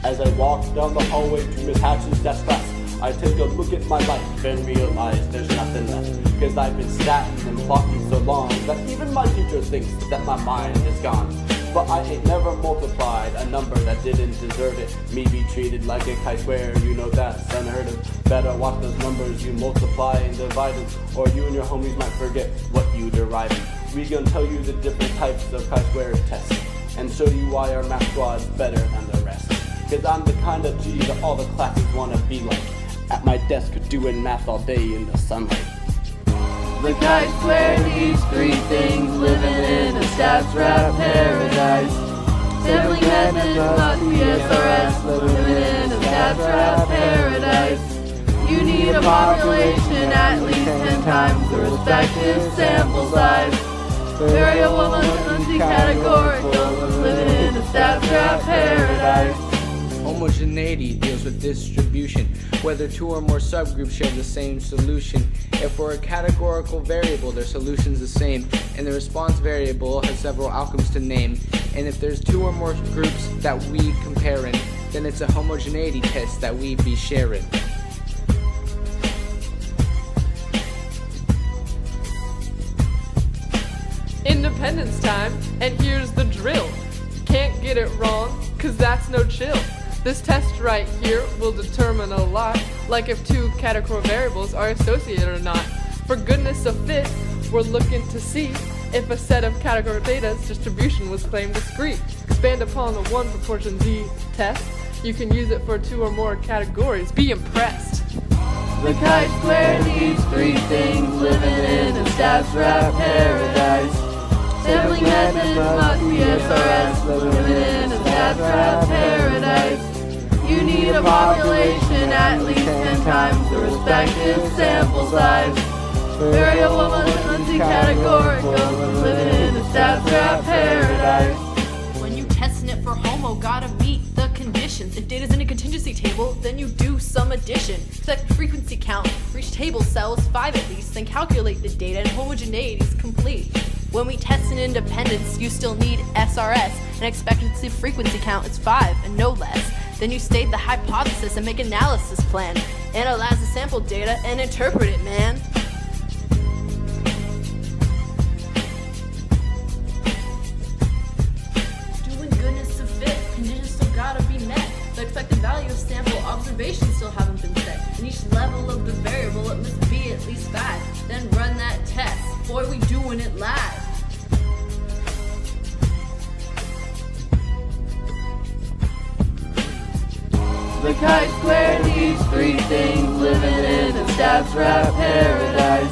As I walk down the hallway to Miss Hatch's desk class, I take a look at my life and realize there's nothing left. Cause I've been statting and plotting so long that even my teacher thinks that my mind is gone. But I ain't never multiplied a number that didn't deserve it. Me be treated like a chi-square, you know that's unheard of. Better watch those numbers you multiply and divide them, or you and your homies might forget what you deriving. We gonna tell you the different types of chi-square tests, and show you why our math squad's better than the rest. Cause I'm the kind of G that all the classes wanna be like, at my desk doing math all day in the sunlight. The chi-square needs three things, living in a stats rap paradise. Sampling methods must be SRS, living in a stats rap paradise. You need a population at least 10 times the respective sample size. Variable must be categorical, living in a stats rap paradise. Homogeneity deals with distribution, whether two or more subgroups share the same solution. If for a categorical variable, their solution's the same, and the response variable has several outcomes to name. And if there's two or more groups that we comparing, then it's a homogeneity test that we be sharing. Independence time, and here's the drill. Can't get it wrong, cause that's no chill. This test right here will determine a lot, like if two categorical variables are associated or not. For goodness of fit, we're looking to see if a set of categorical data's distribution was claimed discrete. Expand upon the 1 proportion Z test. You can use it for two or more categories. Be impressed. The chi-square needs three things, living in a stats rap paradise. Sampling methods must be SRS, living in a stats rap paradise. You need a population at least 10 times the respective sample size. Variable must be categorical, living in a stats rap paradise. When you testing it for homo, gotta meet the conditions. If data's in a contingency table, then you do some addition. Select frequency count for each table cell is 5 at least, then calculate the data and homogeneity is complete. When we test an independence, you still need SRS, and expectancy frequency count is 5 and no less. Then you state the hypothesis and make analysis plan. Analyze the sample data and interpret it, man. Doing goodness to fit, conditions still gotta be met. The expected value of sample observations still haven't been set. In each level of the variable, it must be at least 5. Then run that test. Boy, we doing it live. The chi-square needs three things, living in a stats rap paradise.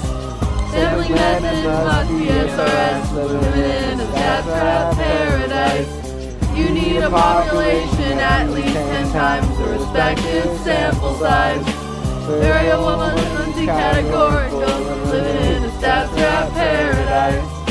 Sampling methods must be SRS, living in a stats rap paradise. You need a population at least 10 times the respective sample size. Variable must be categorical, living in a stats rap paradise.